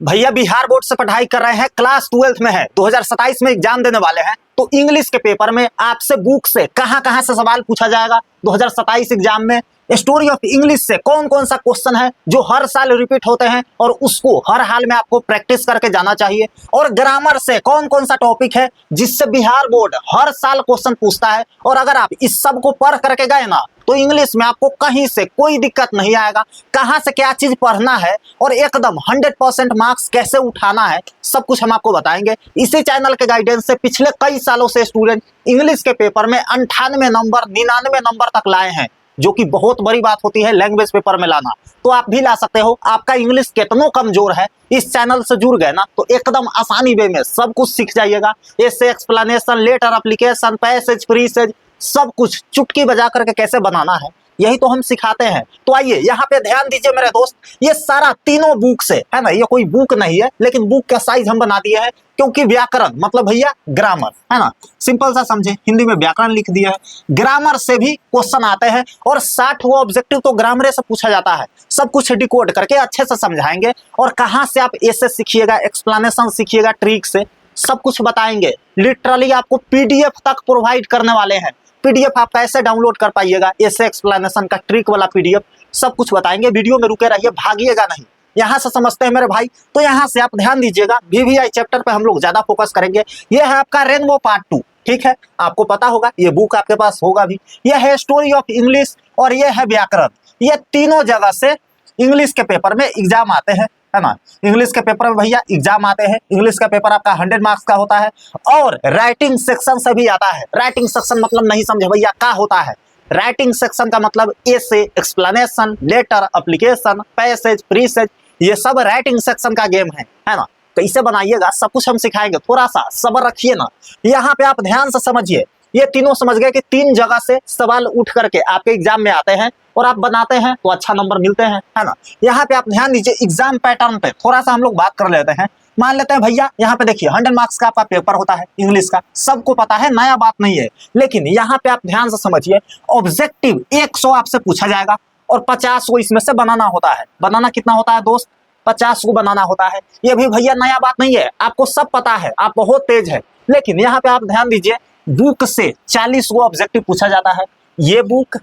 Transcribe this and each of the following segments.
भैया बिहार बोर्ड से पढ़ाई कर रहे हैं, क्लास 12th में है, 2027 में एग्जाम देने वाले हैं। तो इंग्लिश के पेपर में आपसे बुक से कहां से सवाल पूछा जाएगा 2027 एग्जाम में। स्टोरी ऑफ इंग्लिश से कौन कौन सा क्वेश्चन है जो हर साल रिपीट होते हैं और उसको हर हाल में आपको प्रैक्टिस करके जाना चाहिए। और ग्रामर से कौन कौन सा टॉपिक है जिससे बिहार बोर्ड हर साल क्वेश्चन पूछता है। और अगर आप इस सब को पढ़ करके गए ना तो इंग्लिश में आपको कहीं से कोई दिक्कत नहीं आएगा। कहां से क्या चीज पढ़ना है और एकदम 100% मार्क्स कैसे उठाना है, सब कुछ हम आपको बताएंगे। इसी चैनल के गाइडेंस से पिछले कई सालों से स्टूडेंट इंग्लिश के पेपर में 98 नंबर 99 नंबर तक लाए हैं, जो कि बहुत बड़ी बात होती है लैंग्वेज पेपर में लाना। तो आप भी ला सकते हो। आपका इंग्लिश कितना कमजोर है, इस चैनल से जुड़ गए ना तो एकदम आसानी वे में सब कुछ सीख जाइएगा। ऐसे एक्सप्लेनेशन, लेटर, एप्लीकेशन, पैसेज, प्रीसेज, सब कुछ चुटकी बजा करके कैसे बनाना है यही तो हम सिखाते हैं। तो आइए यहाँ पे ध्यान दीजिए मेरे दोस्त, ये सारा तीनों बुक से है ना, ये कोई बुक नहीं है लेकिन बुक का साइज हम बना दिए है क्योंकि व्याकरण मतलब भैया ग्रामर है ना, सिंपल सा समझे, हिंदी में व्याकरण लिख दिया है। ग्रामर से भी क्वेश्चन आते हैं और 60 वो ऑब्जेक्टिव तो ग्रामर से पूछा जाता है। सब कुछ डिकोड करके अच्छे से समझाएंगे और कहाँ से आप ऐसे सीखिएगा, एक्सप्लेनेशन सीखिएगा, ट्रिक से सब कुछ बताएंगे। लिटरली आपको पीडीएफ तक प्रोवाइड करने वाले हैं। पीडीएफ आप कैसे डाउनलोड कर पाइएगा, ऐसे एक्सप्लेनेशन का ट्रिक वाला पीडीएफ सब कुछ बताएंगे। वीडियो में रुके रहिए, भागिएगा नहीं। यहाँ से समझते हैं मेरे भाई, तो यहाँ से आप ध्यान दीजिएगा। वीवीआई चैप्टर पे हम लोग ज्यादा फोकस करेंगे। ये है आपका रेनबो पार्ट 2, ठीक है, आपको पता होगा, ये बुक आपके पास होगा भी। ये है स्टोरी ऑफ इंग्लिश और ये है व्याकरण। ये तीनों जगह से इंग्लिश के पेपर में एग्जाम आते हैं, है ना। इंग्लिश के पेपर में भैया एग्जाम आते हैं। इंग्लिश का पेपर आपका 100 मार्क्स का होता है और राइटिंग सेक्शन से भी आता है। राइटिंग सेक्शन मतलब नहीं समझे भैया क्या होता है। राइटिंग सेक्शन का मतलब ऐसे, एक्सप्लेनेशन, लेटर, एप्लीकेशन, पैसेज, प्रीसेज, ये सब राइटिंग सेक्शन का गेम है ना। कैसे बनाइएगा सब कुछ हम सिखाएंगे, थोड़ा सा सब्र रखिए ना। यहाँ पे आप ध्यान से समझिए, ये तीनों समझ गए कि 3 जगह से सवाल उठ करके आपके एग्जाम में आते हैं और आप बनाते हैं तो अच्छा नंबर मिलते हैं, है ना। यहाँ पे आप ध्यान दीजिए, एग्जाम पैटर्न पे थोड़ा सा हम लोग बात कर लेते हैं। मान लेते हैं भैया यहाँ पे देखिए 100 मार्क्स का आपका पेपर होता है इंग्लिश का, सबको पता है, नया बात नहीं है। लेकिन यहाँ पे आप ध्यान से समझिए, ऑब्जेक्टिव 100 आपसे पूछा जाएगा और 50 को इसमें से बनाना होता है। बनाना कितना होता है दोस्त, 50 को बनाना होता है। ये भी भैया नया बात नहीं है, आपको सब पता है, आप बहुत तेज है। लेकिन यहाँ पे आप ध्यान दीजिए, बुक से 40 को ऑब्जेक्टिव पूछा जाता है। ये बुक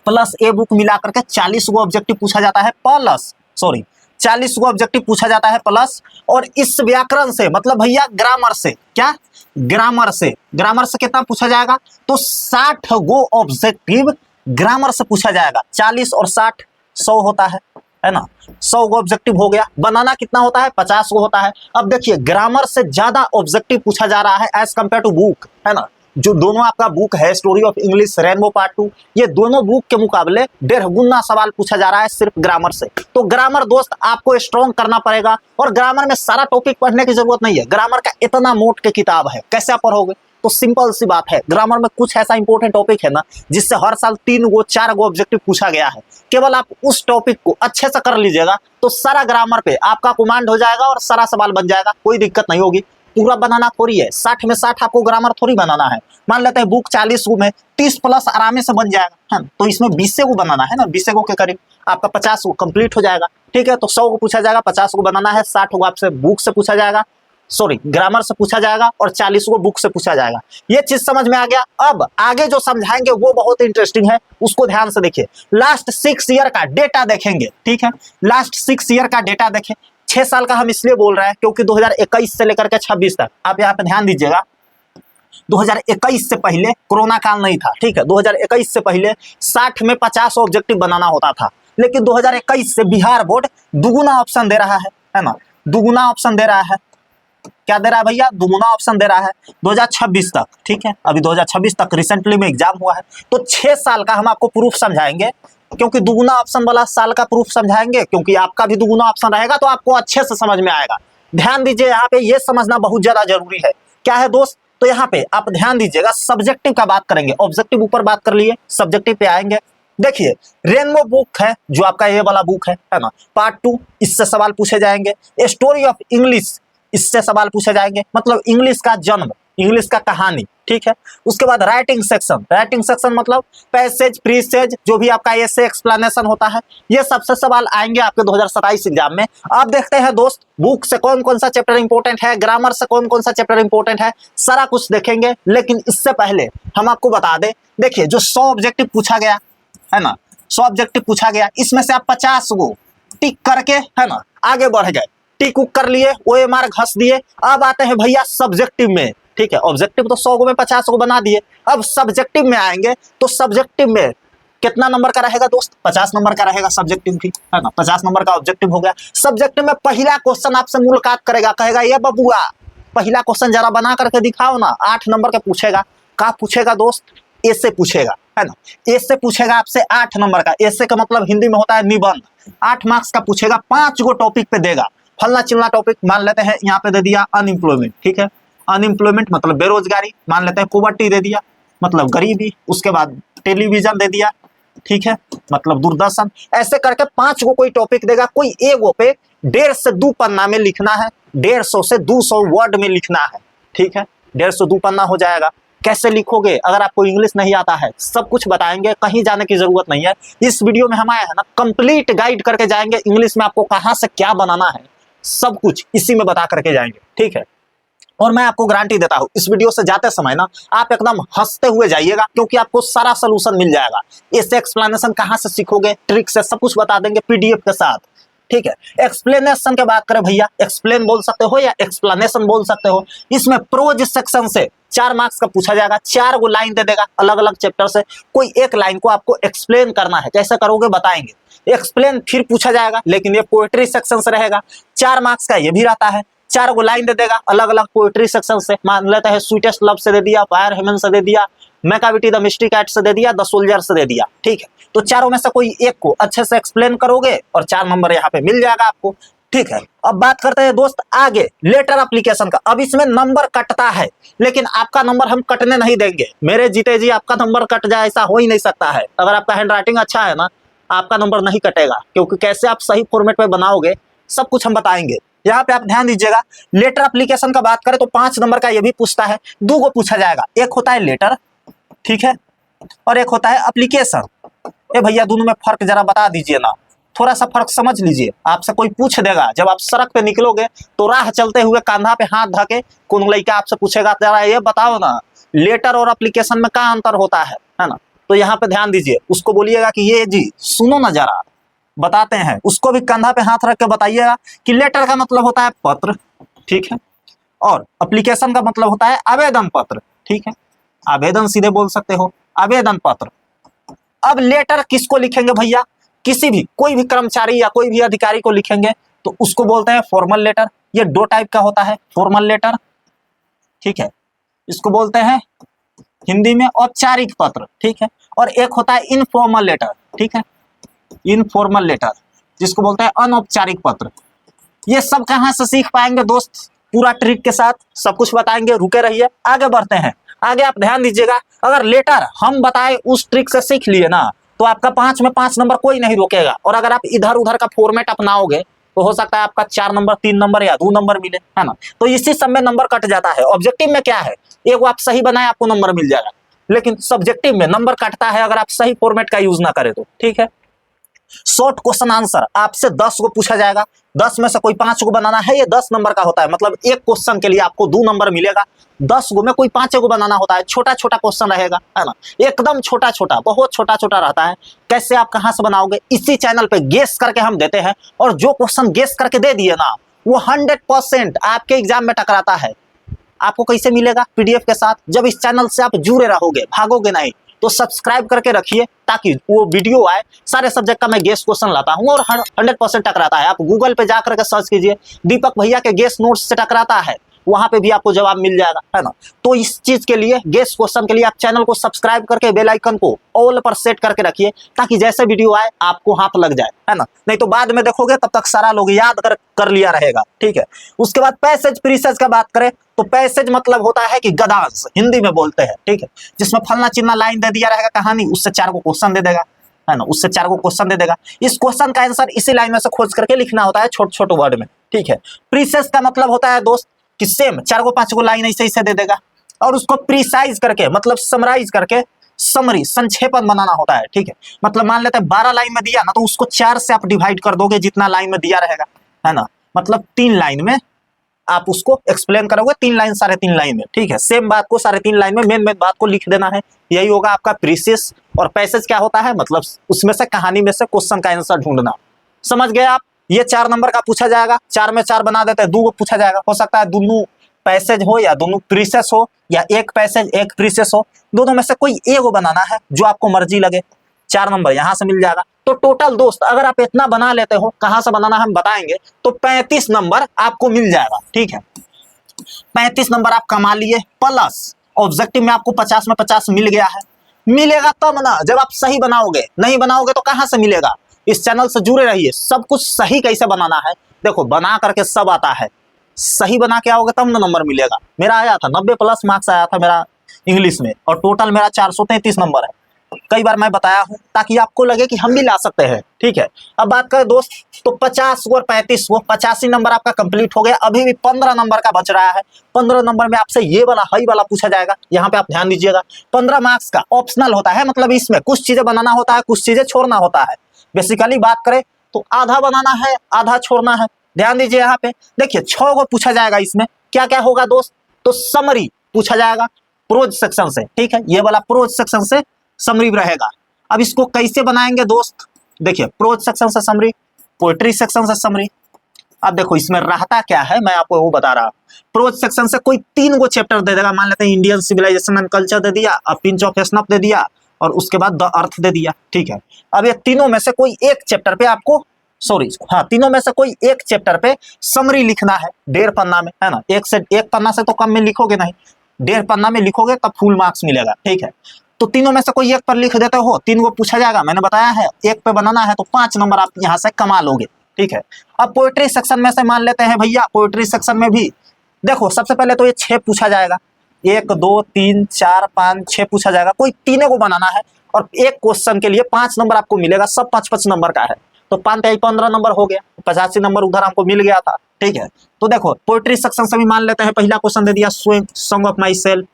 प्लस ए बुक मिला करके 40 को ऑब्जेक्टिव पूछा जाता है, प्लस 40 को ऑब्जेक्टिव पूछा जाता है प्लस। और इस व्याकरण से मतलब भैया ग्रामर से, क्या ग्रामर से कितना पूछा जाएगा, तो 60 गो ऑब्जेक्टिव ग्रामर से पूछा जाएगा। 40 और 60 100 होता है ना। 100 गो ऑब्जेक्टिव हो गया। बनाना कितना होता है, 50 गो होता है। अब देखिए ग्रामर से ज्यादा ऑब्जेक्टिव पूछा जा रहा है एज कंपेयर टू बुक, है ना। जो दोनों आपका बुक है story of English, rainbow part 2, ये दोनों बुक के मुकाबले 1.5 गुना सवाल पूछा जा रहा है सिर्फ ग्रामर से। तो ग्रामर दोस्त आपको स्ट्रॉन्ग करना पड़ेगा और ग्रामर में सारा टॉपिक पढ़ने की जरूरत नहीं है। ग्रामर का इतना मोट के किताब है, कैसे आप पढ़ोगे। तो सिंपल सी बात है, ग्रामर में कुछ ऐसा इंपॉर्टेंट टॉपिक है ना जिससे हर साल 3 गो 4 गो ऑब्जेक्टिव पूछा गया है। केवल आप उस टॉपिक को अच्छे से कर लीजिएगा तो सारा ग्रामर पे आपका कमांड हो जाएगा और सारा सवाल बन जाएगा, कोई दिक्कत नहीं होगी। पूरा बनाना थोड़ी है, 60 में 60 आपको ग्रामर थोड़ी बनाना है। मान लेते हैं बुक 40 गो में 30 प्लस आराम से बन जाएगा, है तो इसमें 20 को बनाना है ना, 20 को के करीब आपका 50 को कंप्लीट हो जाएगा, ठीक है। तो 100 को पूछा जाएगा, 50 को बनाना है, 60 को आपसे बुक से पूछा जाएगा, ग्रामर से पूछा जाएगा और 40 को बुक से पूछा जाएगा। ये चीज समझ में आ गया। अब आगे जो समझाएंगे वो बहुत इंटरेस्टिंग है, उसको ध्यान से देखिए। लास्ट 6 ईयर का डेटा देखेंगे, ठीक है, लास्ट 6 ईयर का डेटा देखें। 6 साल का हम इसलिए बोल रहे हैं क्योंकि 2021 से लेकर के 26 तक आप यहाँ पे ध्यान दीजिएगा। 2021 से पहले कोरोना काल नहीं था, ठीक है। 2021 से पहले 60 में 50 ऑब्जेक्टिव बनाना होता था, लेकिन 2021 से बिहार बोर्ड दुगुना ऑप्शन दे रहा है ना। दुगुना ऑप्शन दे रहा है, क्या दे रहा है भैया, दुगुना ऑप्शन दे रहा है 2026 तक, ठीक है। अभी 2026 तक रिसेंटली में एग्जाम हुआ है। तो 6 साल का हम आपको प्रूफ समझाएंगे, क्योंकि दुगुना ऑप्शन वाला साल का प्रूफ समझाएंगे, क्योंकि आपका भी दुगुना ऑप्शन रहेगा तो आपको अच्छे से समझ में आएगा। ध्यान दीजिए, यहाँ पे ये समझना बहुत ज्यादा जरूरी है। क्या है दोस्त, तो यहाँ पे आप ध्यान दीजिएगा, सब्जेक्टिव का बात करेंगे। ऑब्जेक्टिव ऊपर बात कर लिए, सब्जेक्टिव पे आएंगे। देखिए रेनबो बुक है जो आपका ये वाला बुक है ना, पार्ट 2, इससे सवाल पूछे जाएंगे। स्टोरी ऑफ इंग्लिश, इससे सवाल पूछे जाएंगे। मतलब इंग्लिश का जन्म इंग्लिश का कहानी, ठीक है। उसके बाद राइटिंग सेक्शन मतलब पैसेज, प्रीसेज, जो भी आपका ऐसे एक्सप्लेनेशन होता है, ये सबसे सवाल आएंगे आपके 2027 एग्जाम में। अब देखते हैं दोस्त बुक से कौन कौन सा चैप्टर इंपॉर्टेंट है, ग्रामर से कौन कौन सा चैप्टर इंपॉर्टेंट है, सारा कुछ देखेंगे। लेकिन इससे पहले हम आपको बता दें, देखिए जो 100 ऑब्जेक्टिव पूछा गया है ना, 100 ऑब्जेक्टिव पूछा गया, इसमें से आप 50 को टिक करके है ना आगे बढ़ गए, टिक उक कर लिए, OMR घस दिए। अब आते हैं भैया सब्जेक्टिव में, ठीक है। ऑब्जेक्टिव तो 100 को में 50 को बना दिए, अब सब्जेक्टिव में आएंगे तो सब्जेक्टिव में कितना नंबर का रहेगा दोस्त, 50 नंबर का रहेगा सब्जेक्टिव भी, है ना। 50 नंबर का ऑब्जेक्टिव हो गया। सब्जेक्टिव में पहला क्वेश्चन आपसे मुलाकात करेगा, कहेगा ये बबुआ पहला क्वेश्चन जरा बना करके दिखाओ ना, 8 नंबर का पूछेगा। का पूछेगा दोस्त, ए से पूछेगा, है ना। ए से पूछेगा आपसे 8 नंबर का, ए से का मतलब हिंदी में होता है निबंध, 8 मार्क्स का पूछेगा, 5 गो टॉपिक पे देगा। फलना चिलना टॉपिक मान लेते हैं, यहाँ पे दे दिया अनएम्प्लॉयमेंट, ठीक है। अनएम्प्लॉयमेंट मतलब बेरोजगारी, मान लेते हैं पॉवर्टी दे दिया मतलब गरीबी। उसके बाद टेलीविजन दे दिया, ठीक है, मतलब दूरदर्शन। ऐसे करके 5 गो कोई टॉपिक देगा, कोई एक गो पे 1.5 से 2 पन्ना में लिखना है, 150 से 200 वर्ड में लिखना है, ठीक है। 150 2 पन्ना हो जाएगा। कैसे लिखोगे, अगर आपको इंग्लिश नहीं आता है, सब कुछ बताएंगे, कहीं जाने की जरूरत नहीं है। इस वीडियो में हम आए हैं ना कंप्लीट गाइड करके जाएंगे, इंग्लिश में आपको कहां से क्या बनाना है सब कुछ इसी में बता करके जाएंगे, ठीक है। और मैं आपको गारंटी देता हूं इस वीडियो से जाते समय ना आप एकदम हंसते हुए जाइएगा, क्योंकि आपको सारा सोल्यूशन मिल जाएगा। इससे एक्सप्लेनेशन कहां से सीखोगे, ट्रिक से सब कुछ बता देंगे PDF के साथ, ठीक है। एक्सप्लेनेशन की बात करें भैया, एक्सप्लेन बोल सकते हो या एक्सप्लेनेशन बोल सकते हो। इसमें प्रोज सेक्शन से 4 मार्क्स का पूछा जाएगा, 4 गो लाइन दे देगा अलग अलग चैप्टर से, कोई एक लाइन को आपको एक्सप्लेन करना है, कैसे करोगे बताएंगे। एक्सप्लेन फिर पूछा जाएगा, लेकिन ये पोएट्री सेक्शन से रहेगा, 4 मार्क्स का ये भी रहता है। 4 गो लाइन दे देगा अलग अलग पोएट्री सेक्शन से, मान लेते हैं स्वीटेस्ट लव से दे दिया, फायर हेमन से दे दिया, मैकाविटी द मिस्ट्री कैट से दे दिया, द सोल्जर से दे दिया, ठीक है। तो चारों में से कोई एक को अच्छे से एक्सप्लेन करोगे और 4 नंबर यहाँ पे मिल जाएगा आपको, ठीक है। अब बात करते हैं दोस्त आगे लेटर एप्लीकेशन का। अब इसमें नंबर कटता है, लेकिन आपका नंबर हम कटने नहीं देंगे, मेरे जीते जी आपका नंबर कट जाए ऐसा हो ही नहीं सकता है। अगर आपका हैंडराइटिंग अच्छा है ना, आपका नंबर नहीं कटेगा, क्योंकि कैसे आप सही फॉर्मेट में बनाओगे सब कुछ हम बताएंगे। यहाँ पे आप ध्यान दीजिएगा, लेटर एप्लीकेशन का बात करें तो 5 नंबर का ये भी पूछता है, 2 गो पूछा जाएगा, एक होता है लेटर, ठीक है, और एक होता है एप्लीकेशन। ए भैया दोनों में फर्क जरा बता दीजिए ना, थोड़ा सा फर्क समझ लीजिए। आपसे कोई पूछ देगा, जब आप सड़क पे निकलोगे तो राह चलते हुए कंधा पे हाथ धके कौन लड़का आपसे पूछेगा जरा ये बताओ ना लेटर और एप्लीकेशन में क्या अंतर होता है ना। तो यहाँ पे ध्यान दीजिए, उसको बोलिएगा कि ये जी सुनो ना जरा बताते हैं, उसको भी कंधा पे हाथ रख के बताइएगा कि लेटर का मतलब होता है पत्र, ठीक है, और एप्लीकेशन का मतलब होता है आवेदन पत्र, ठीक है। आवेदन सीधे बोल सकते हो, आवेदन पत्र। अब लेटर किसको लिखेंगे भैया, किसी भी कोई भी कर्मचारी या कोई भी अधिकारी को लिखेंगे तो उसको बोलते हैं फॉर्मल लेटर। ये 2 टाइप का होता है, फॉर्मल लेटर, ठीक है, इसको बोलते हैं हिंदी में औपचारिक पत्र, ठीक है, और एक होता है इनफॉर्मल लेटर, ठीक है, इनफॉर्मल लेटर जिसको बोलते हैं अनौपचारिक पत्र। ये सब कहां से सीख पाएंगे दोस्त, पूरा ट्रिक के साथ सब कुछ बताएंगे, रुके रहिए। आगे बढ़ते हैं, आगे आप ध्यान दीजिएगा, अगर लेटर हम बताए उस ट्रिक से सीख लिए ना तो आपका 5 में 5 नंबर कोई नहीं रोकेगा। और अगर आप इधर उधर का फॉर्मेट अपनाओगे तो हो सकता है आपका 4 नंबर 3 नंबर या 2 नंबर मिले, है ना। तो इसी सब में नंबर कट जाता है। ऑब्जेक्टिव में क्या है, एक आप सही बनाए आपको नंबर मिल जाएगा, लेकिन सब्जेक्टिव में नंबर कटता है अगर आप सही फॉर्मेट का यूज ना करें तो, ठीक है। शॉर्ट क्वेश्चन आंसर आपसे 10 को पूछा जाएगा, 10 में से कोई 5 को बनाना है, ये 10 नंबर का होता है, मतलब एक क्वेश्चन के लिए आपको 2 नंबर मिलेगा। 10 गो में कोई 5 को बनाना होता है, छोटा छोटा क्वेश्चन रहेगा, है ना, एकदम छोटा छोटा, बहुत छोटा छोटा रहता है। कैसे आप कहां से बनाओगे, इसी चैनल पे गेस करके हम देते हैं, और जो क्वेश्चन गेस करके दे दिए ना वो 100% आपके एग्जाम में टकराता है। आपको कैसे मिलेगा, PDF के साथ, जब इस चैनल से आप जुड़े रहोगे, भागोगे नहीं। तो सब्सक्राइब करके रखिए ताकि वो वीडियो आए, सारे सब्जेक्ट का मैं गेस क्वेश्चन लाता हूं और 100% टकराता है। आप गूगल पे जा करके सर्च कीजिए दीपक भैया के गेस नोट्स से टकराता है, वहां पे भी आपको जवाब मिल जाएगा, है ना। तो इस चीज के लिए, गेस क्वेश्चन के लिए आप चैनल को सब्सक्राइब करके बेल आइकन को ऑल पर सेट करके रखिए, ताकि जैसे वीडियो आए आपको हाथ लग जाए, है ना। नहीं तो बाद में देखोगे तब तक सारा लोग याद कर लिया रहेगा, ठीक है। उसके बाद पैसेज प्रीसेज का बात करें तो पैसेज मतलब होता है कि गद्यांश, हिंदी में बोलते हैं, ठीक है, जिसमें फलना चिन्ना लाइन दे दिया रहेगा कहानी, उससे 4 को क्वेश्चन दे देगा, है ना, उससे 4 को क्वेश्चन दे देगा। इस क्वेश्चन का आंसर इसी लाइन में से खोज करके लिखना होता है, छोटे छोटे वर्ड में, ठीक है। प्रीसेज का मतलब होता है दोस्त कि सेम 4 को 5 को लाइन ऐसे ऐसे दे देगा, और उसको प्रिसाइज करके मतलब समराइज करके समरी संक्षेपण बनाना होता है। ठीक है, मतलब मान लेते हैं 12 लाइन में दिया ना, तो उसको 4 से आप डिवाइड कर दोगे जितना लाइन में दिया रहेगा, है ना। मतलब 3 लाइन में आप उसको एक्सप्लेन करोगे, 3 लाइन 3.5 लाइन में। ठीक है, सेम बात को 3.5 लाइन में मेन बात को लिख देना है। यही होगा आपका प्रीसेस। और पैसेज क्या होता है, मतलब उसमें से कहानी में से क्वेश्चन का आंसर ढूंढना। समझ गए आप। ये 4 नंबर का पूछा जाएगा, 4 में 4 बना देते हैं, 2 को पूछा जाएगा। हो सकता है दोनों पैसेज हो या दोनों प्रीसेस हो या एक पैसेज एक प्रीसेस हो, दोनों में से कोई एक बनाना है, जो आपको मर्जी लगे। 4 नंबर यहां से मिल जाएगा। तो टोटल दोस्त अगर आप इतना बना लेते हो, कहां से बनाना हम बताएंगे, तो 35 नंबर आपको मिल जाएगा। ठीक है, 35 नंबर आप कमा लिए, प्लस ऑब्जेक्टिव में आपको 50 में 50 मिल गया है। मिलेगा तब ना जब आप सही बनाओगे, नहीं बनाओगे तो कहां से मिलेगा। इस चैनल से जुड़े रहिए, सब कुछ सही कैसे बनाना है देखो, बना करके सब आता है। सही बना के आओगे तब ना नंबर मिलेगा। मेरा आया था 90 प्लस मार्क्स आया था मेरा इंग्लिश में, और टोटल मेरा 433 नंबर है। कई बार मैं बताया हूं ताकि आपको लगे कि हम भी ला सकते हैं। ठीक है, अब बात करें दोस्त, तो 50 और 35 वो 85 नंबर आपका कंप्लीट हो गया। अभी भी 15 नंबर का बच रहा है। 15 नंबर में आपसे ये वाला हाई वाला पूछा जाएगा। यहाँ पे आप ध्यान दीजिएगा, 15 मार्क्स का ऑप्शनल होता है, मतलब इसमें कुछ चीजें बनाना होता है, कुछ चीजें छोड़ना होता है। बेसिकली बात करें तो आधा बनाना है, आधा छोड़ना है। ध्यान दीजिए, यहाँ पे देखिए 6 को पूछा जाएगा। इसमें क्या क्या होगा दोस्त, तो समरी पूछा जाएगा प्रोज सेक्शन से। ठीक है, ये वाला प्रोज सेक्शन से समरी रहेगा। अब इसको कैसे बनाएंगे दोस्त, देखिए प्रोज सेक्शन से समरी, पोएट्री सेक्शन से समरी। अब देखो इसमें रहता क्या है, मैं आपको वो बता रहा। प्रोज सेक्शन से कोई 3 गो चैप्टर दे देगा। मान लेते हैं इंडियन सिविलाइजेशन एंड कल्चर दे दिया, अब पिंच ऑफ स्नफ दे दिया, और उसके बाद द अर्थ दे दिया। ठीक है, अब ये तीनों में से कोई एक चैप्टर पे आपको तीनों में से कोई एक चैप्टर पे समरी लिखना है 1.5 पन्ना में, है ना। एक पन्ना से तो कम में लिखोगे नहीं, 1.5 पन्ना में लिखोगे तब फुल मार्क्स मिलेगा। ठीक है, तो तीनों में से कोई एक पर लिख देते हो, 3 को पूछा जाएगा। मैंने बताया है एक पे बनाना है, तो 5 नंबर आप यहाँ से कमा लोगे। ठीक है, अब पोएट्री सेक्शन में से मान लेते हैं भैया, पोएट्री सेक्शन में भी देखो सबसे पहले तो ये 6 पूछा जाएगा। 1 2 3 4 5 6 पूछा जाएगा, कोई 3 को बनाना है, और एक क्वेश्चन के लिए 5 नंबर आपको मिलेगा। सब 5-5 नंबर का है, तो 5 × 15 नंबर हो गया, 85 नंबर उधर हमको मिल गया था। ठीक है, तो देखो पोएट्री सेक्शन से भी मान लेते हैं, पहला क्वेश्चन दे दिया सॉन्ग ऑफ माई सेल्फ,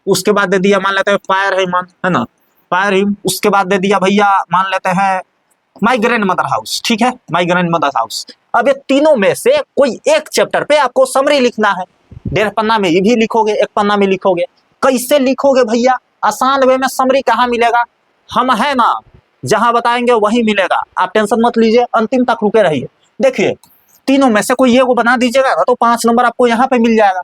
उसके बाद दे दिया मान लेते हैं फायर हिमन, है ना, फायर हिम। उसके बाद दे दिया भैया मान लेते हैं माई ग्रैंड मदर हाउस। ठीक है, माई ग्रैंड मदर हाउस। अब ये तीनों में से कोई एक चैप्टर पे आपको समरी लिखना है। 1.5 पन्ना में ये भी लिखोगे, 1 पन्ना में लिखोगे। कैसे लिखोगे भैया, आसान वे में। समरी कहाँ मिलेगा, हम है ना, जहां बताएंगे वही मिलेगा। आप टेंशन मत लीजिए, अंतिम तक रुके रहिए। देखिए तीनों में से कोई एक को बना दीजिएगा ना, तो 5 नंबर आपको यहाँ पे मिल जाएगा।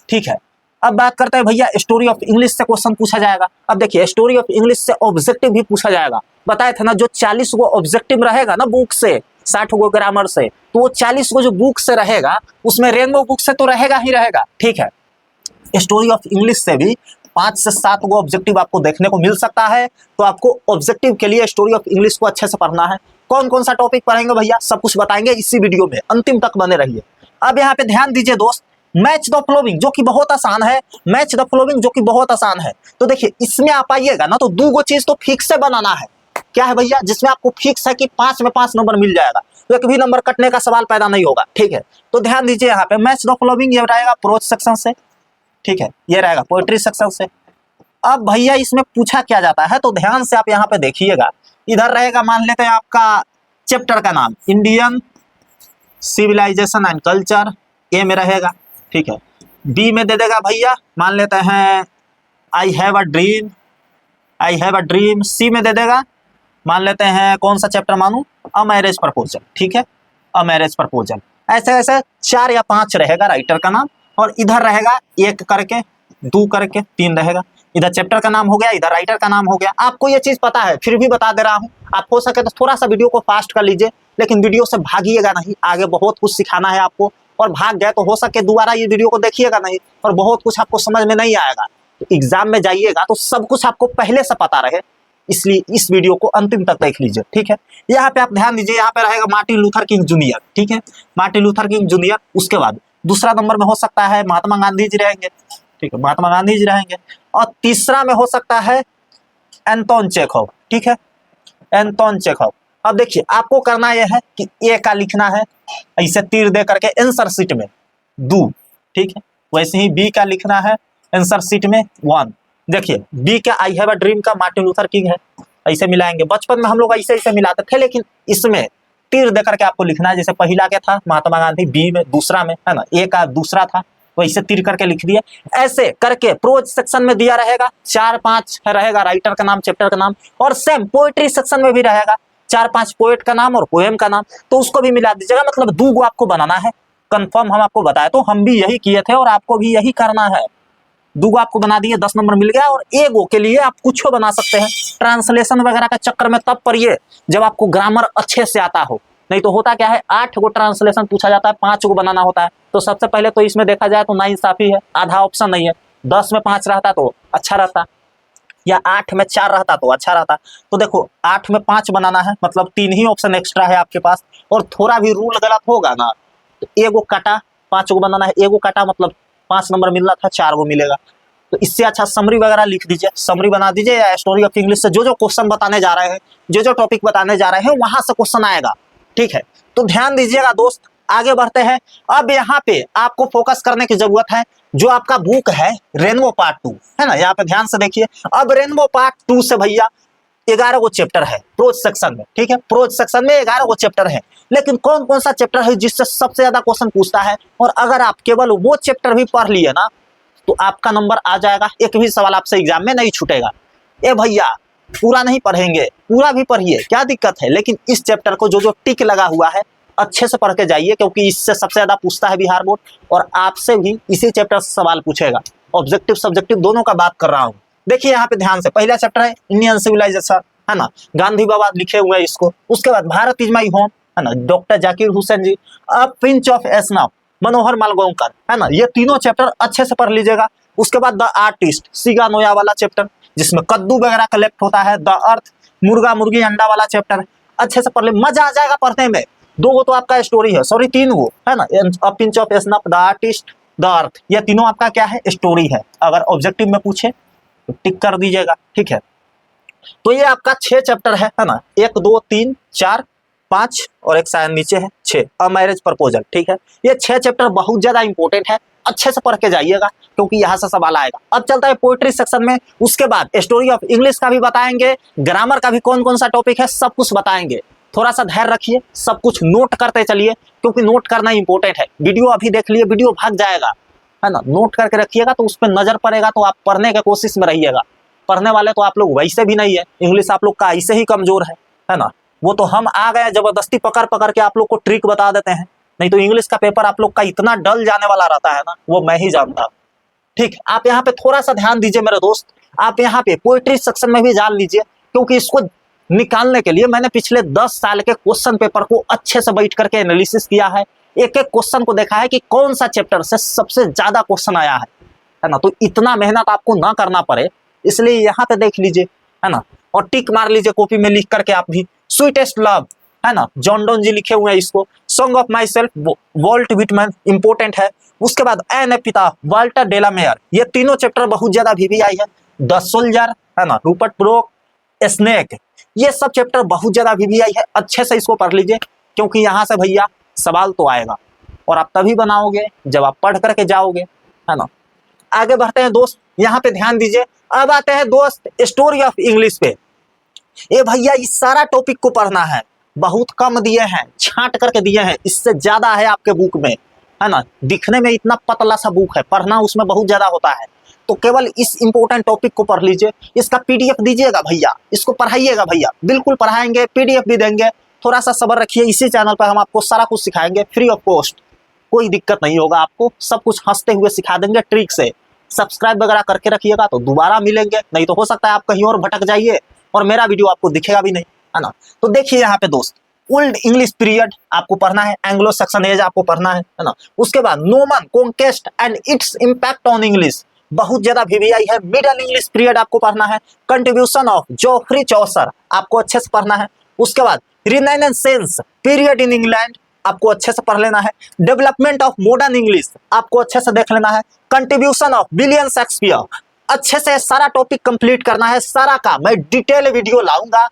ठीक है, अब बात करते हैं भैया स्टोरी ऑफ इंग्लिश से क्वेश्चन पूछा जाएगा। अब देखिए स्टोरी ऑफ इंग्लिश से ऑब्जेक्टिव भी पूछा जाएगा। बताया था ना, जो 40 गो ऑब्जेक्टिव रहेगा ना बुक से, 60 गो ग्रामर से, तो वो 40 गो जो बुक से रहेगा, उसमें रेनबो बुक से तो रहेगा ही रहेगा। ठीक है, स्टोरी ऑफ इंग्लिश से भी 5 से 7 गो ऑब्जेक्टिव आपको देखने को मिल सकता है। तो आपको ऑब्जेक्टिव के लिए स्टोरी ऑफ इंग्लिश को अच्छे से पढ़ना है। कौन कौन सा टॉपिक पढ़ेंगे भैया, सब कुछ बताएंगे इसी वीडियो में, अंतिम तक बने रहिए। अब यहाँ पे ध्यान दीजिए दोस्त, मैच द फ्लोइंग जो कि बहुत आसान है, मैच द फ्लोइंग जो कि बहुत आसान है। तो देखिए इसमें आप आइएगा ना, तो 2 गो चीज तो फिक्स से बनाना है। क्या है भैया, जिसमें आपको फिक्स है कि 5 में 5 नंबर मिल जाएगा, तो एक भी नंबर कटने का सवाल पैदा नहीं होगा। ठीक है, तो ध्यान दीजिए यहाँ पे मैच द फ्लोइंग ये रहेगा प्रोज सेक्शन से। ठीक है, ये रहेगा पोएट्री सेक्शन से। अब भैया इसमें पूछा क्या जाता है, तो ध्यान से आप यहाँ पे देखिएगा। इधर रहेगा मान लेते हैं आपका चैप्टर का नाम इंडियन सिविलाइजेशन एंड कल्चर, ए में रहेगा। ठीक है, बी में दे देगा भैया मान लेते हैं I have a dream, I have a dream. C में दे देगा मान लेते हैं कौन सा चैप्टर मानू, अ मैरिज प्रपोजल। ठीक है, अ मैरिज प्रपोजल। ऐसे ऐसे 4 या 5 रहेगा राइटर का नाम, और इधर रहेगा 1 करके 2 करके 3 रहेगा। इधर चैप्टर का नाम हो गया, इधर राइटर का नाम हो गया। आपको ये चीज पता है, फिर भी बता दे रहा हूँ। आप हो सके तो थोड़ा सा वीडियो को फास्ट कर लीजिए, लेकिन वीडियो से भागिएगा नहीं। आगे बहुत कुछ सिखाना है आपको, और भाग गए तो हो सके दोबारा ये वीडियो को देखिएगा नहीं, और बहुत कुछ आपको समझ में नहीं आएगा। तो एग्जाम में जाइएगा तो सब कुछ आपको पहले से पता रहे, इसलिए इस वीडियो को अंतिम तक देख लीजिए। ठीक है, यहाँ पे आप ध्यान दीजिए, यहाँ पे रहेगा मार्टिन लूथर किंग जूनियर। ठीक है, मार्टिन लूथर किंग जूनियर। उसके बाद दूसरा नंबर में हो सकता है महात्मा गांधी जी रहेंगे। ठीक है, महात्मा गांधी जी रहेंगे। और तीसरा में हो सकता है एंटोन चेखव। ठीक है, एंटोन चेखव। अब देखिए आपको करना यह है कि ए का लिखना है ऐसे तीर दे करके आंसर शीट में 2। ठीक है, वैसे ही बी का लिखना है आंसर सीट में 1। देखिए बी क्या आई हैव अ ड्रीम का मार्टिन लूथर किंग है, ऐसे मिलाएंगे। बचपन में हम लोग ऐसे ऐसे मिलाते थे, लेकिन इसमें तीर देकर के आपको लिखना है। जैसे पहला क्या था महात्मा गांधी, बी में दूसरा में है ना, ए का दूसरा था तो ऐसे तीर करके लिख दिए। ऐसे करके प्रोज सेक्शन में दिया रहेगा 4-5 रहेगा राइटर का नाम, चैप्टर का नाम, और सेम पोएट्री सेक्शन में भी रहेगा 4-5 पोएट का नाम और पोएम का नाम, तो उसको भी मिला दीजिएगा। मतलब 2 गो आपको बनाना है, कंफर्म हम आपको बताए तो हम भी यही किए थे और आपको भी यही करना है। 2 गो आपको बना दिए, 10 नंबर मिल गया। और 1 गो के लिए आप कुछ बना सकते हैं। ट्रांसलेशन वगैरह का चक्कर में तब पढ़िए जब आपको ग्रामर अच्छे से आता हो, नहीं तो होता क्या है 8 गो ट्रांसलेशन पूछा जाता है, 5 गो बनाना होता है। तो सबसे पहले तो इसमें देखा जाए तो नाइंसाफी है, आधा ऑप्शन नहीं है। 10 में 5 रहता तो अच्छा रहता, या 8 में 4 रहता तो अच्छा रहता। तो देखो 8 में 5 बनाना है, मतलब 3 ही ऑप्शन एक्स्ट्रा है आपके पास। और थोड़ा भी रूल गलत होगा ना तो 1 गो काटा, 5 गो बनाना है, 1 गो काटा मतलब 5 नंबर मिलना था, 4 गो मिलेगा। तो इससे अच्छा समरी वगैरह लिख दीजिए, समरी बना दीजिए, या स्टोरी ऑफ इंग्लिश से जो जो क्वेश्चन बताने जा रहे हैं, जो जो टॉपिक बताने जा रहे हैं वहां से क्वेश्चन आएगा। ठीक है, तो ध्यान दीजिएगा दोस्त। आगे बढ़ते हैं। अब यहाँ पे आपको फोकस करने की जरूरत है। जो आपका बुक है रेनबो पार्ट 2 है ना, यहाँ पे ध्यान से देखिए। अब रेनबो पार्ट 2 से भैया 11 गो चैप्टर है प्रोज सेक्शन में। ठीक है, प्रोज सेक्शन में 11 गो चैप्टर है, लेकिन कौन कौन सा चैप्टर है जिससे सबसे ज्यादा क्वेश्चन पूछता है, और अगर आप केवल वो चैप्टर भी पढ़ लिए ना तो आपका नंबर आ जाएगा। एक भी सवाल आपसे एग्जाम में नहीं छूटेगा। ए भैया पूरा नहीं पढ़ेंगे, पूरा भी पढ़िए, क्या दिक्कत है, लेकिन इस चैप्टर को जो जो टिक लगा हुआ है अच्छे से पढ़ के जाइए, क्योंकि इससे सबसे ज्यादा पूछता है बिहार बोर्ड, और आपसे भी इसी चैप्टर से सवाल पूछेगा। ऑब्जेक्टिव सब्जेक्टिव दोनों का बात कर रहा हूँ। देखिए यहाँ पे ध्यान से, पहला चैप्टर है इंडियन सिविलाइजेशन है ना, गांधी बाबा लिखे हुए हैं इसको। उसके बाद भारत इज माई होम है ना, doctor Zakir Hussain ji, a pinch of snuff Manohar Malgaonkar है ना, ये तीनों चैप्टर अच्छे से पढ़ लीजिएगा। उसके बाद द आर्टिस्ट सीगा नोया वाला चैप्टर, जिसमें कद्दू वगैरह कलेक्ट होता है। द अर्थ मुर्गा मुर्गी अंडा वाला चैप्टर अच्छे से पढ़ ले, मजा आ जाएगा पढ़ने में। 2 गो तो आपका स्टोरी है, सॉरी 3 गो है ना, a pinch of snuff, the artist, the earth, ये तीनों आपका क्या है स्टोरी है। अगर ऑब्जेक्टिव में पूछे तो टिक कर दीजिएगा। ठीक है, तो ये आपका 6 चैप्टर है ना, 1 2 3 4 5 और एक शायद नीचे है 6, अ मैरिज प्रपोजल। ठीक है, ये 6 चैप्टर बहुत ज्यादा इंपॉर्टेंट है, अच्छे से पढ़ के जाइएगा क्योंकि यहाँ से सवाल आएगा। अब चलता है पोएट्री सेक्शन में, उसके बाद स्टोरी ऑफ इंग्लिश का भी बताएंगे, ग्रामर का भी कौन कौन सा टॉपिक है सब कुछ बताएंगे। थोड़ा सा धैर्य रखिए, सब कुछ नोट करते चलिए, क्योंकि नोट करना इंपॉर्टेंट है। वीडियो अभी देख लिए, वीडियो भाग जाएगा है ना, नोट करके रखिएगा तो उस पर नजर पड़ेगा, तो आप पढ़ने की कोशिश में रहिएगा। पढ़ने वाले तो आप लोग वैसे भी नहीं है, इंग्लिश आप लोग का ऐसे ही कमजोर है ना। वो तो हम आ गए जबरदस्ती पकड़ पकड़ के आप लोग को ट्रिक बता देते हैं, नहीं तो इंग्लिश का पेपर आप लोग का इतना डल जाने वाला रहता है ना, वो मैं ही जानता। ठीक, आप यहाँ पे थोड़ा सा ध्यान दीजिए मेरे दोस्त। आप यहाँ पे पोएट्री सेक्शन में भी जान लीजिए, क्योंकि इसको निकालने के लिए मैंने पिछले 10 साल के क्वेश्चन पेपर को अच्छे से बैठ करके एनालिसिस किया है। एक एक क्वेश्चन को देखा है कि कौन सा चैप्टर से सबसे ज्यादा क्वेश्चन आया है ना। तो इतना मेहनत आपको ना करना पड़े, इसलिए यहाँ पे देख लीजिए है ना, और टिक मार लीजिए कॉपी में लिख करके आप भी। स्वीटेस्ट लव है ना, जॉन डोन जी लिखे हुए हैं इसको। Song of my self Walt Whitman important है। उसके बाद एन ए पिता वाल्टर डेलामेयर, ये तीनों चैप्टर बहुत ज्यादा वीवीआई है। द सोल्जर है ना, रूपर्ट ब्रोक, स्नेक, ये सब चैप्टर बहुत ज्यादा वीवीआई है। अच्छे से इसको पढ़ लीजिए, क्योंकि यहाँ से भैया सवाल तो आएगा, और आप तभी बनाओगे जब आप पढ़ करके जाओगे है ना। आगे बढ़ते हैं दोस्त, यहाँ पे ध्यान दीजिए। अब आते हैं दोस्त स्टोरी ऑफ इंग्लिश पे। ये भैया इस सारा टॉपिक को पढ़ना है, बहुत कम दिए हैं, छांट करके दिए हैं, इससे ज्यादा है आपके बुक में है ना। दिखने में इतना पतला सा बुक है, पढ़ना उसमें बहुत ज्यादा होता है। तो केवल इस इंपॉर्टेंट टॉपिक को पढ़ लीजिए। इसका पीडीएफ दीजिएगा भैया, इसको पढ़ाइएगा भैया, बिल्कुल पढ़ाएंगे, पीडीएफ भी देंगे। थोड़ा सा सब्र रखिए, इसी चैनल पर हम आपको सारा कुछ सिखाएंगे फ्री ऑफ कॉस्ट, कोई दिक्कत नहीं होगा आपको, सब कुछ हंसते हुए सिखा देंगे ट्रिक से। सब्सक्राइब वगैरह करके रखिएगा तो दोबारा मिलेंगे, नहीं तो हो सकता है आप कहीं और भटक जाइए और मेरा वीडियो आपको दिखेगा भी नहीं है ना। तो देखिए यहाँ पे दोस्त, ओल्ड इंग्लिश पीरियड आपको पढ़ना है, एंग्लो सैक्सन एज आपको पढ़ना है ना। उसके बाद नोमन conquest and its impact on English, बहुत ज्यादा वीवीआई है। मिडल इंग्लिश पीरियड आपको पढ़ना है। कंट्रीब्यूशन ऑफ जोफ्री चौसर आपको अच्छे से पढ़ना है। उसके बाद रिनाइसेंस पीरियड इन इंग्लैंड आपको अच्छे से पढ़ लेना है। डेवलपमेंट ऑफ मॉडर्न इंग्लिश आपको अच्छे से देख लेना है। कंट्रीब्यूशन ऑफ विलियम शेक्सपियर, अच्छे से सारा टॉपिक कंप्लीट करना है। सारा का मैं डिटेल वीडियो लाऊंगा,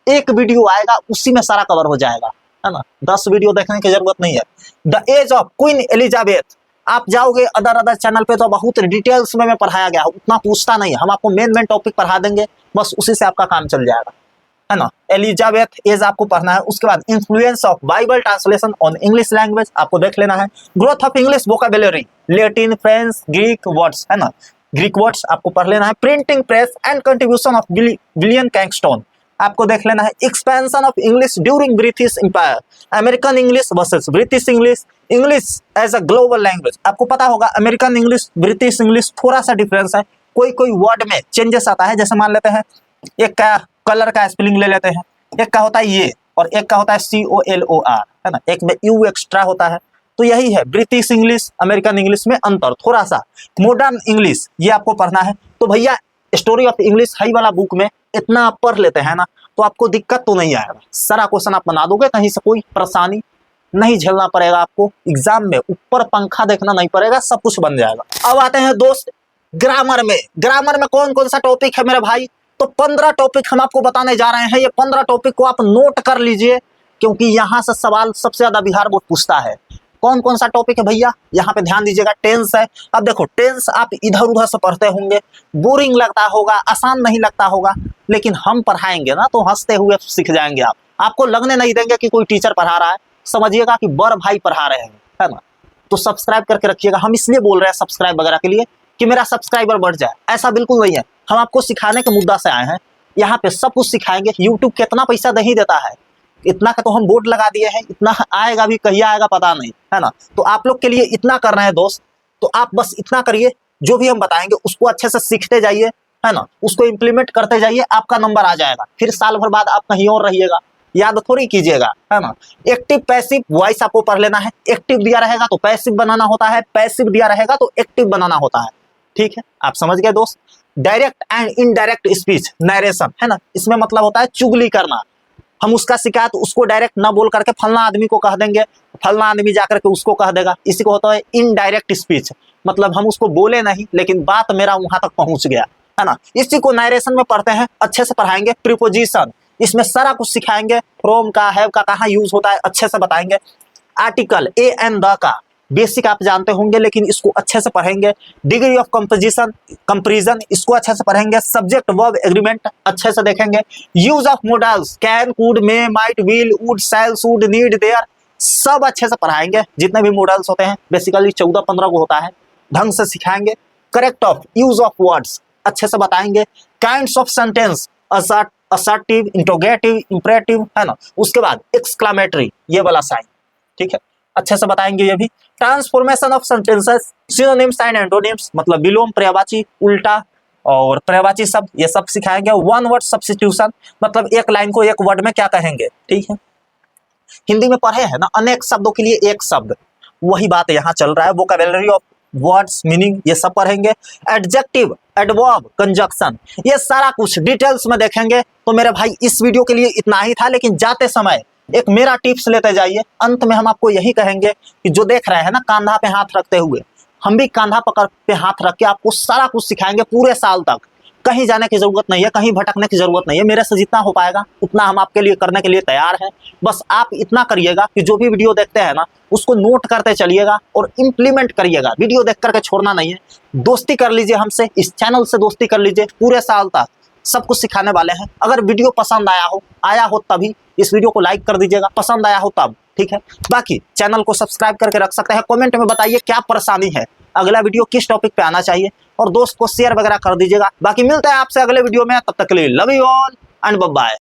एक वीडियो आएगा उसी में सारा कवर हो जाएगा है ना, 10 वीडियो देखने की जरूरत नहीं है। The age of queen Elizabeth आप जाओगे अदर चैनल पे तो बहुत डिटेल्स में पढ़ाया गया है, उतना पूछता नहीं है। हम आपको मेन टॉपिक पढ़ा देंगे, बस उसी से आपका काम चल जाएगा, है ना। एलिजाबेथ एज आपको पढ़ना है। उसके बाद influence of Bible translation on English language आपको देख लेना है। Growth of English vocabulary, Latin, French, Greek words, है ना, ग्रीक वर्ड्स आपको पढ़ लेना है। Printing press and contribution of William Caxton आपको देख लेना है। Expansion of English during British empire, American English versus British English, English as a global language. आपको पता होगा अमेरिकन इंग्लिश ब्रिटिश इंग्लिश थोड़ा सा डिफरेंस है, कोई कोई वर्ड में चेंजेस आता है। जैसे मान लेते हैं एक का कलर का स्पेलिंग ले लेते हैं, एक का होता है ये और एक का होता है COLOR, है ना, एक में U एक्स्ट्रा होता है। तो यही है ब्रिटिश इंग्लिश अमेरिकन इंग्लिश में अंतर थोड़ा सा। मॉडर्न इंग्लिश ये आपको पढ़ना है। तो भैया स्टोरी ऑफ इंग्लिश हाई वाला बुक में इतना आप पढ़ लेते हैं ना, तो आपको दिक्कत तो नहीं आएगा, सारा क्वेश्चन आप बना दोगे, कहीं से कोई परेशानी नहीं झेलना पड़ेगा आपको। एग्जाम में ऊपर पंखा देखना नहीं पड़ेगा, सब कुछ बन जाएगा। अब आते हैं दोस्त ग्रामर में। ग्रामर में कौन कौन सा टॉपिक है मेरे भाई? तो 15 टॉपिक हम आपको बताने जा रहे हैं। ये 15 टॉपिक को आप नोट कर लीजिए, क्योंकि यहाँ से सवाल सबसे ज्यादा बिहार बोर्ड पूछता है। कौन कौन सा टॉपिक है भैया, यहाँ पे ध्यान दीजिएगा। टेंस है। अब देखो टेंस आप इधर उधर से पढ़ते होंगे, बोरिंग लगता होगा, आसान नहीं लगता होगा, लेकिन हम पढ़ाएंगे ना तो हंसते हुए सीख जाएंगे आप। आपको लगने नहीं देंगे कि कोई टीचर पढ़ा रहा है, समझिएगा कि बड़ भाई पढ़ा रहे हैं, है ना। तो सब्सक्राइब करके रखिएगा। हम इसलिए बोल रहे हैं सब्सक्राइब वगैरह के लिए कि मेरा सब्सक्राइबर बढ़ जाए, ऐसा बिल्कुल नहीं है। हम आपको सिखाने के मुद्दा से आए हैं, यहाँ पे सब कुछ सिखाएंगे। यूट्यूब कितना पैसा नहीं देता है, इतना का तो हम बोर्ड लगा दिए हैं, इतना आएगा भी कहीं आएगा पता नहीं, है ना। तो आप लोग के लिए इतना कर रहे हैं दोस्त, तो आप बस इतना करिए, जो भी हम बताएंगे उसको अच्छे से सीखते जाइए, है ना, उसको इम्प्लीमेंट करते जाइए, आपका नंबर आ जाएगा। फिर साल भर बाद आप कहीं और रहिएगा, याद थोड़ी कीजिएगा, है ना। एक्टिव पैसिव वॉइस आपको पढ़ लेना है। एक्टिव दिया रहेगा तो पैसिव बनाना होता है, पैसिव दिया रहेगा तो एक्टिव बनाना होता है, ठीक है, आप समझ गए दोस्त। Direct and indirect speech narration, है ना, इसमें मतलब होता है चुगली करना। हम उसका शिकायत उसको डायरेक्ट ना बोल करके फलना आदमी को कह देंगे, फलना आदमी जाकर के उसको कह देगा, इसी को होता है इनडायरेक्ट स्पीच। मतलब हम उसको बोले नहीं लेकिन बात मेरा वहां तक पहुंच गया, है ना। इसी को नरेशन में पढ़ते हैं, अच्छे से पढ़ाएंगे। प्रीपोजिशन इसमें सारा कुछ सिखाएंगे, फ्रॉम का, हैव का कहाँ यूज होता है अच्छे से बताएंगे। आर्टिकल ए एंड द का बेसिक आप जानते होंगे, लेकिन इसको अच्छे से पढ़ेंगे। डिग्री ऑफ कंपोजिशन कंपैरिजन इसको अच्छे से पढ़ेंगे। सब्जेक्ट वर्ब एग्रीमेंट अच्छे से देखेंगे। Use of modals can, could, may, might, will, would, shall, should, need, there सब अच्छे से पढ़ाएंगे। जितने भी मॉडल्स होते हैं बेसिकली 14-15 को होता है, ढंग से सिखाएंगे। Correct of use of words अच्छे से बताएंगे। Kinds of sentence assertive, interrogative, imperative, है ना। उसके बाद एक्सक्लामेटरी ये वाला साइन, ठीक है, अच्छे से बताएंगे ये भी। Transformation of sentences, synonyms and antonyms मतलब विलोम, पर्यायवाची, उल्टा और पर्यायवाची शब्द ये सब सिखाएंगे। वन वर्ड सब्स्टिट्यूशन मतलब एक लाइन को एक वर्ड में क्या कहेंगे, ठीक है। हिंदी में पढ़े हैं ना अनेक शब्दों के लिए एक शब्द, वही बात यहाँ चल रहा है। वोकैबुलरी ऑफ वर्ड्स मीनिंग ये सब पढ़ेंगे। एडजेक्टिव, एडवर्ब, कंजक्शन ये सारा कुछ डिटेल्स में देखेंगे। तो मेरे भाई इस वीडियो के लिए इतना ही था, लेकिन जाते समय एक मेरा टिप्स लेते जाइए। अंत में हम आपको यही कहेंगे कि जो देख रहे हैं ना कांधा पे हाथ रखते हुए, हम भी कांधा पकड़ पे हाथ रख के आपको सारा कुछ सिखाएंगे पूरे साल तक। कहीं जाने की जरूरत नहीं है, कहीं भटकने की जरूरत नहीं है। मेरे से जितना हो पाएगा उतना हम आपके लिए करने के लिए तैयार हैं। बस आप इतना करिएगा कि जो भी वीडियो देखते हैं ना उसको नोट करते चलिएगा और इम्प्लीमेंट करिएगा। वीडियो देख करके छोड़ना नहीं है। दोस्ती कर लीजिए हमसे, इस चैनल से दोस्ती कर लीजिए। पूरे साल तक सब कुछ सिखाने वाले हैं। अगर वीडियो पसंद आया हो तभी इस वीडियो को लाइक कर दीजिएगा, पसंद आया हो तब, ठीक है। बाकी चैनल को सब्सक्राइब करके रख सकते हैं। कमेंट में बताइए क्या परेशानी है, अगला वीडियो किस टॉपिक पे आना चाहिए, और दोस्त को शेयर वगैरह कर दीजिएगा। बाकी मिलता है आपसे अगले वीडियो में, तब तक के लिए love you all and bye bye.